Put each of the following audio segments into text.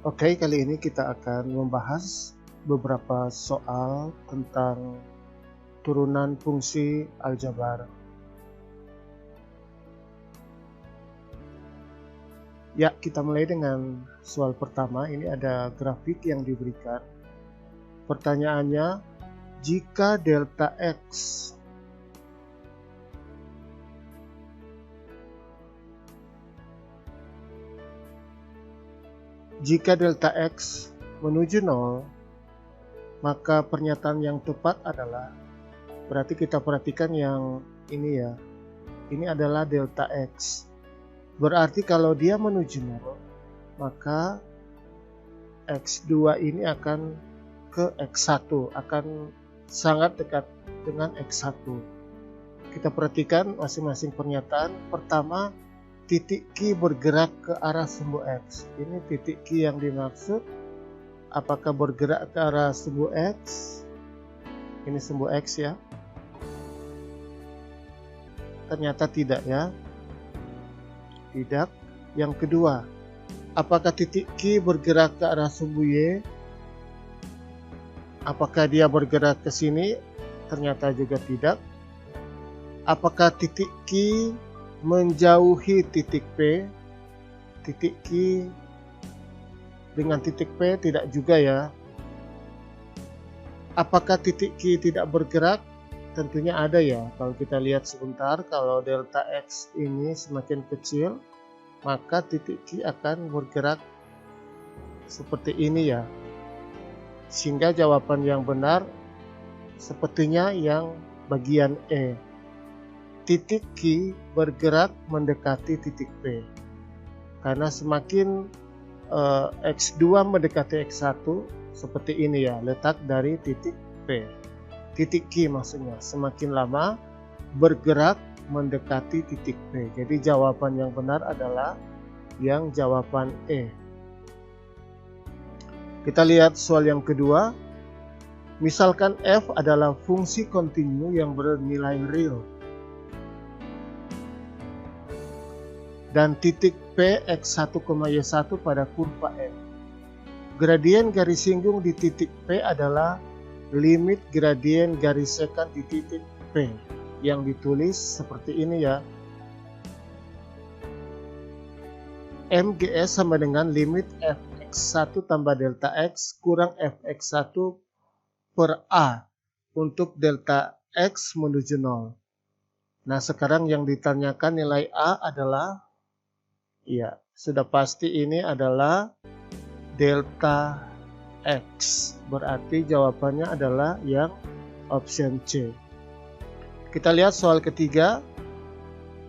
Oke, kali ini kita akan membahas beberapa soal tentang turunan fungsi aljabar. Ya, kita mulai dengan soal pertama. Ini ada grafik yang diberikan. Pertanyaannya, jika delta X menuju 0, maka pernyataan yang tepat adalah, berarti kita perhatikan yang ini ya, ini adalah delta X. Berarti kalau dia menuju 0, maka X2 ini akan ke X1, akan sangat dekat dengan X1. Kita perhatikan masing-masing pernyataan. Pertama, titik Q bergerak ke arah sumbu X. Ini titik Q yang dimaksud. Apakah bergerak ke arah sumbu X? Ini sumbu X ya. Ternyata tidak ya. Tidak. Yang kedua, apakah titik Q bergerak ke arah sumbu Y? Apakah dia bergerak ke sini? Ternyata juga tidak. Apakah titik Q menjauhi titik P? Titik Q dengan titik P tidak juga ya. Apakah titik Q tidak bergerak? Tentunya ada ya. Kalau kita lihat sebentar, kalau delta X ini semakin kecil, maka titik Q akan bergerak seperti ini ya. Sehingga jawaban yang benar sepertinya yang bagian E. Titik Q bergerak mendekati titik P. Karena semakin X2 mendekati X1, seperti ini ya, letak dari titik P. Titik Q maksudnya, semakin lama bergerak mendekati titik P. Jadi jawaban yang benar adalah yang jawaban E. Kita lihat soal yang kedua. Misalkan f adalah fungsi kontinu yang bernilai real dan titik P X1, Y1 pada kurva F. Gradien garis singgung di titik P adalah limit gradien garis sekant di titik P, yang ditulis seperti ini ya. MGS sama dengan limit Fx1 tambah delta X kurang Fx1 per A untuk delta X menuju 0. Nah, sekarang yang ditanyakan nilai A adalah, ya, sudah pasti ini adalah delta X. Berarti jawabannya adalah yang option C. Kita lihat soal ketiga.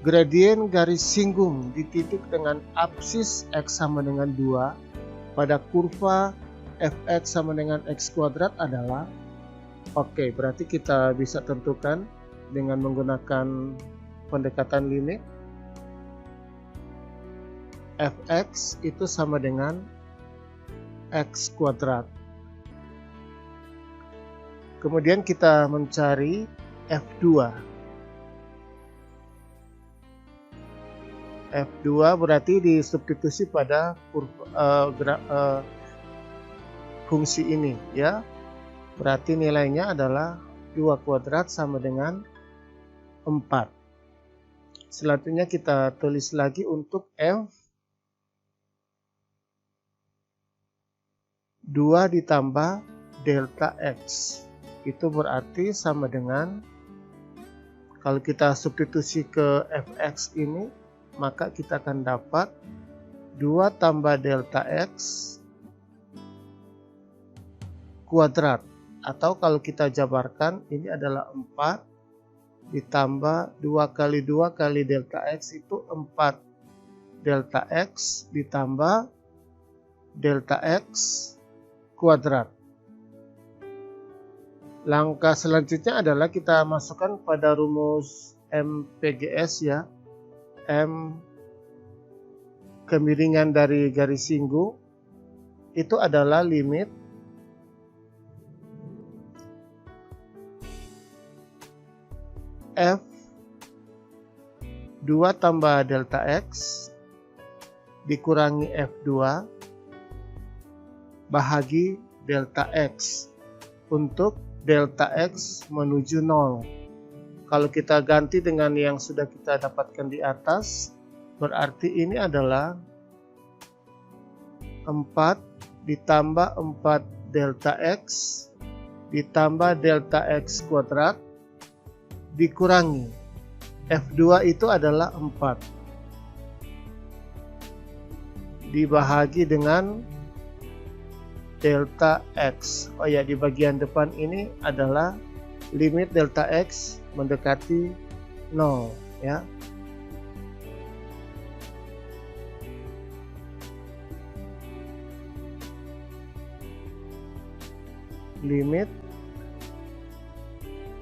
Gradien garis singgung di titik dengan absis X sama dengan 2 pada kurva Fx sama dengan X kuadrat adalah, oke, berarti kita bisa tentukan dengan menggunakan pendekatan limit. Fx itu sama dengan X kuadrat. Kemudian kita mencari F2. F2 berarti disubstitusi pada fungsi ini ya. Berarti nilainya adalah 2 kuadrat sama dengan 4. Selanjutnya kita tulis lagi untuk F 2 ditambah delta X. Itu berarti sama dengan, kalau kita substitusi ke Fx ini, maka kita akan dapat 2 tambah delta X kuadrat. Atau kalau kita jabarkan, ini adalah 4 ditambah 2 kali 2 kali delta X itu 4 delta X ditambah delta X kuadrat. Langkah selanjutnya adalah kita masukkan pada rumus MPGS ya. M kemiringan dari garis singgung itu adalah limit F 2 tambah delta X dikurangi F2 bahagi delta X untuk delta X menuju 0. Kalau kita ganti dengan yang sudah kita dapatkan di atas, berarti ini adalah 4 ditambah 4 delta X ditambah delta X kuadrat dikurangi F2 itu adalah 4 dibahagi dengan delta X. Oh ya, di bagian depan ini adalah limit delta X mendekati 0 ya. Limit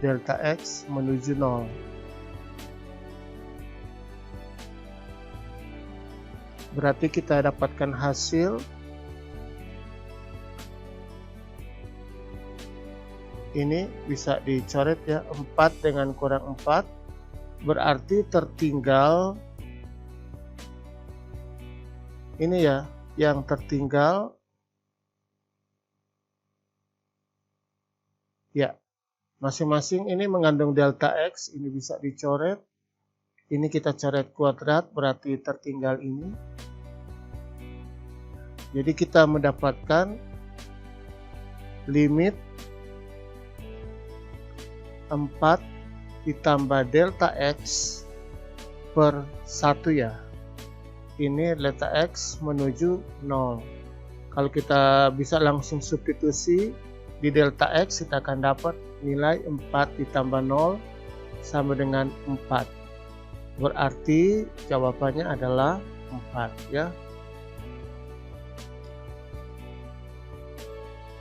delta X menuju 0. Berarti kita dapatkan hasil ini bisa dicoret ya, 4 dengan kurang 4 berarti tertinggal ini ya, yang tertinggal ya, masing-masing ini mengandung delta X, ini bisa dicoret. Ini kita coret kuadrat, berarti tertinggal ini. Jadi kita mendapatkan limit 4 ditambah delta X per 1 ya. Ini delta X menuju 0. Kalau kita bisa langsung substitusi di delta X, kita akan dapat nilai 4 ditambah 0 sama dengan 4. Berarti jawabannya adalah 4 ya.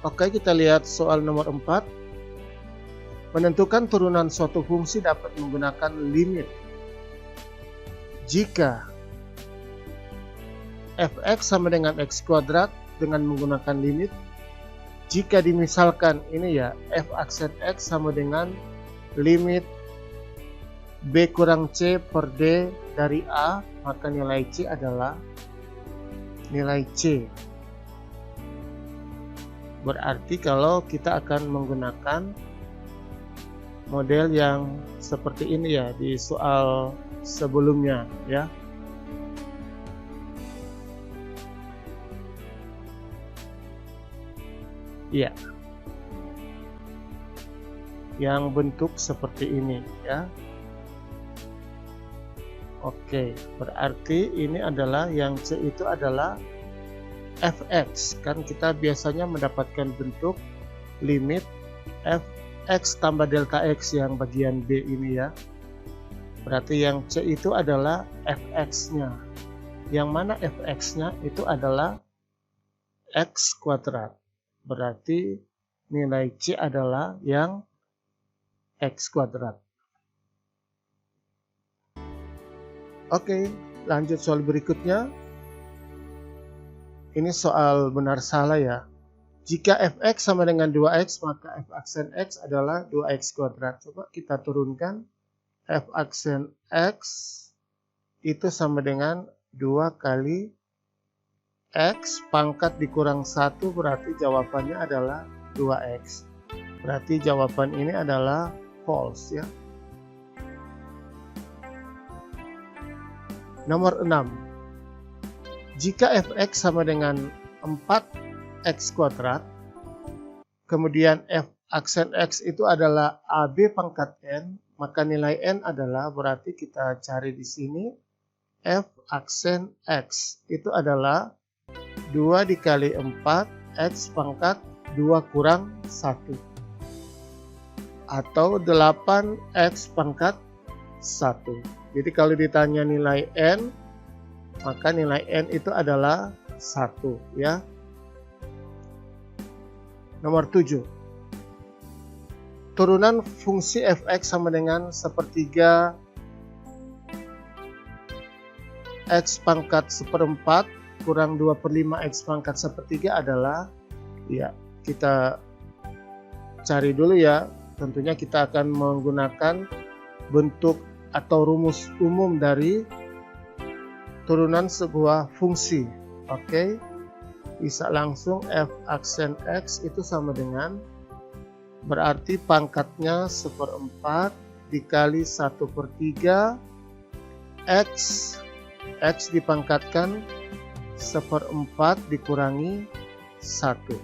Oke, kita lihat soal nomor 4. Menentukan turunan suatu fungsi dapat menggunakan limit jika fx sama dengan x kuadrat dengan menggunakan limit. Jika dimisalkan ini ya, f aksen x sama dengan limit b kurang c per d dari a, maka nilai c adalah nilai c. Berarti kalau kita akan menggunakan model yang seperti ini ya di soal sebelumnya ya. Iya, yang bentuk seperti ini ya. Oke, berarti ini adalah yang C itu adalah fx, kan kita biasanya mendapatkan bentuk limit fx tambah delta x yang bagian B ini ya. Berarti yang C itu adalah fx-nya, yang mana fx-nya itu adalah x kuadrat. Berarti nilai C adalah yang x kuadrat. Oke, lanjut soal berikutnya. Ini soal benar salah ya. Jika fx sama dengan 2x, maka f aksen x adalah 2x kuadrat. Coba kita turunkan. F aksen x itu sama dengan 2 kali x pangkat dikurang 1, berarti jawabannya adalah 2x. Berarti jawaban ini adalah false ya. Nomor 6. Jika fx sama dengan 4x kuadrat, kemudian f aksen x itu adalah ab pangkat n, maka nilai n adalah, berarti kita cari di sini f aksen x itu adalah 2 dikali 4 x pangkat 2 kurang 1 atau 8x pangkat 1. Jadi kalau ditanya nilai n, maka nilai n itu adalah 1 ya. Nomor 7. Turunan fungsi fx sama dengan 1/3 x pangkat 1/4 kurang 2/5 x pangkat 1/3 adalah, ya kita cari dulu ya. Tentunya kita akan menggunakan bentuk atau rumus umum dari turunan sebuah fungsi. Oke. bisa langsung f aksen x itu sama dengan, berarti pangkatnya 1/4 dikali 1/3 x, x dipangkatkan 1/4 dikurangi 1,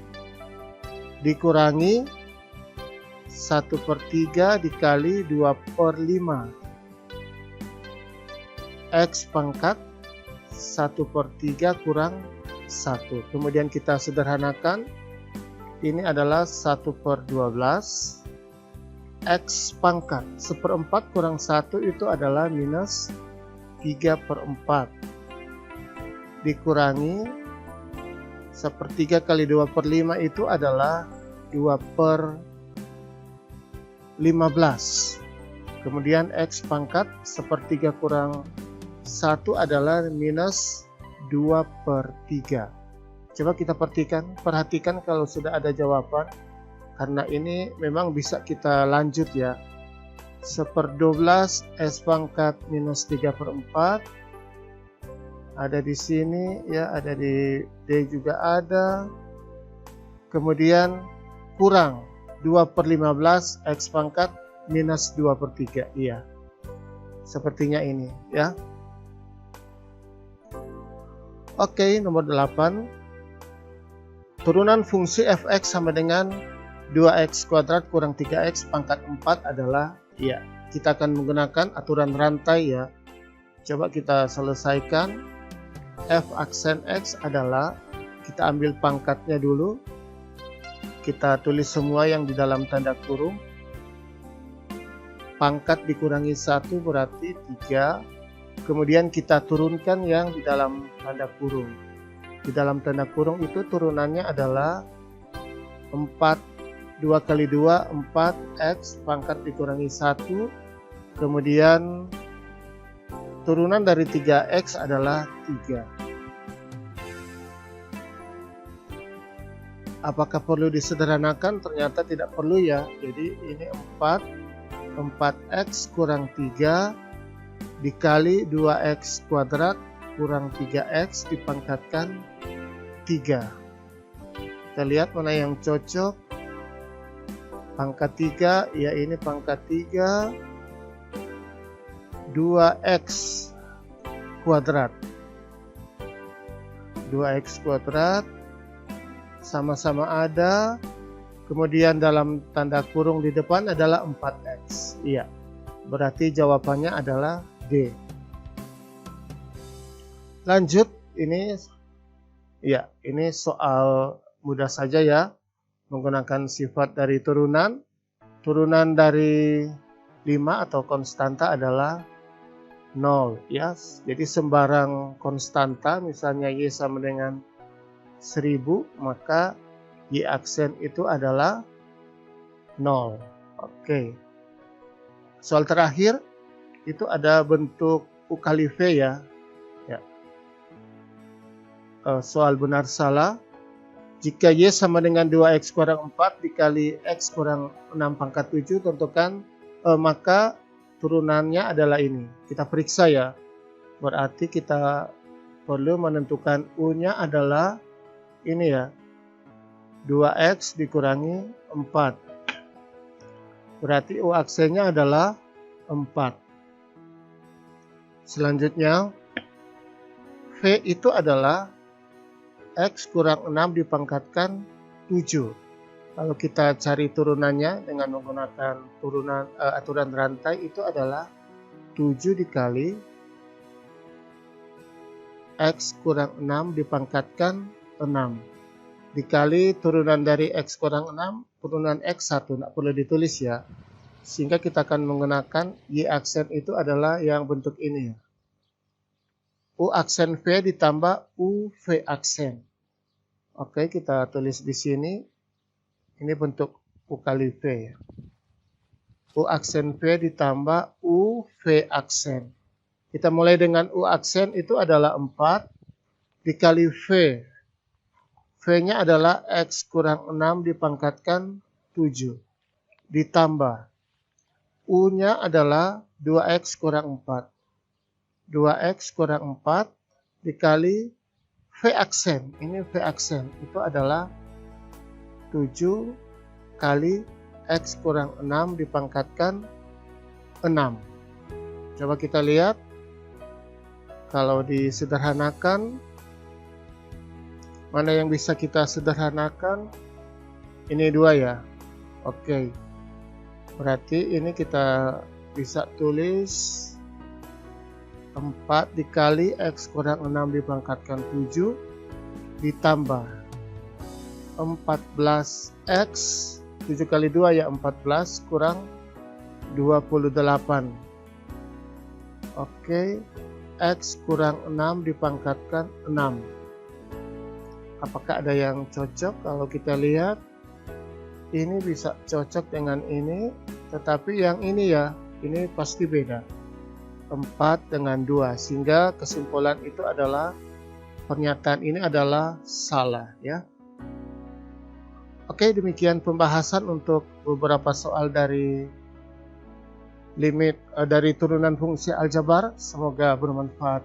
dikurangi 1/3 dikali 2/5, x pangkat 1/3 kurang 1. Kemudian kita sederhanakan, ini adalah 1/12, x pangkat 1/4 kurang 1 itu adalah minus 3/4, dikurangi 1/3 kali 2/5 itu adalah 2/15. Kemudian x pangkat 1/3 kurang 1 adalah minus 2/3. Coba kita perhatikan kalau sudah ada jawaban, karena ini memang bisa kita lanjut ya. 1/12 s pangkat minus 3/4 ada di sini ya, ada di D juga ada. Kemudian kurang 2/15 x pangkat minus 2/3. Iya, sepertinya ini ya. Oke, nomor 8. Turunan fungsi fx sama dengan 2x kuadrat kurang 3x pangkat 4 adalah, ya, kita akan menggunakan aturan rantai ya. Coba kita selesaikan. F aksen x adalah, kita ambil pangkatnya dulu, kita tulis semua yang di dalam tanda kurung. Pangkat dikurangi 1 berarti 3. Kemudian kita turunkan yang di dalam tanda kurung. Di dalam tanda kurung itu turunannya adalah 4, 2 kali 2, 4x pangkat dikurangi 1. Kemudian turunan dari 3x adalah 3. Apakah perlu disederhanakan? Ternyata tidak perlu ya. Jadi ini 4x kurang 3 dikali 2x kuadrat kurang 3x dipangkatkan 3. Kita lihat mana yang cocok. Pangkat 3, ya ini pangkat 3, 2x kuadrat. 2x kuadrat sama-sama ada. Kemudian dalam tanda kurung di depan adalah 4x. Iya, berarti jawabannya adalah D. Lanjut, ini ya, ini soal mudah saja ya, menggunakan sifat dari turunan. Turunan dari 5 atau konstanta adalah 0 ya. Jadi sembarang konstanta, misalnya y sama dengan 1000, maka y aksen itu adalah 0. Oke. Soal terakhir itu ada bentuk U kali V ya. Soal benar salah. Jika y sama dengan 2x kurang 4 dikali x kurang 6 pangkat 7, tentukan maka turunannya adalah ini. Kita periksa ya. Berarti kita perlu menentukan U-nya adalah ini ya. 2x dikurangi 4. Berarti U aksennya adalah 4. Selanjutnya, V itu adalah x kurang 6 dipangkatkan 7. Kalau kita cari turunannya dengan menggunakan aturan rantai, itu adalah 7 dikali x kurang 6 dipangkatkan 6. Dikali turunan dari x kurang 6, turunan x 1, tidak perlu ditulis ya. Sehingga kita akan menggunakan y aksen itu adalah yang bentuk ini ya. U aksen V ditambah U V aksen. Oke, kita tulis di sini. Ini bentuk U kali V ya. U aksen V ditambah U V aksen. Kita mulai dengan U aksen itu adalah 4 dikali V. V-nya adalah x kurang 6 dipangkatkan 7. Ditambah U-nya adalah 2x kurang 4. 2x kurang 4 dikali V aksen. Ini V aksen itu adalah 7 kali X kurang 6 dipangkatkan 6. Coba kita lihat. Kalau disederhanakan, mana yang bisa kita sederhanakan? Ini 2 ya. Oke. Berarti ini kita bisa tulis 4 dikali X kurang 6 dipangkatkan 7 ditambah 14X, 7 kali 2 ya 14 kurang 28. Oke, X kurang 6 dipangkatkan 6. Apakah ada yang cocok? Kalau kita lihat, ini bisa cocok dengan ini, tetapi yang ini ya, ini pasti beda. 4 dengan 2, sehingga kesimpulan itu adalah pernyataan ini adalah salah ya. Oke, demikian pembahasan untuk beberapa soal dari limit dari turunan fungsi aljabar. Semoga bermanfaat.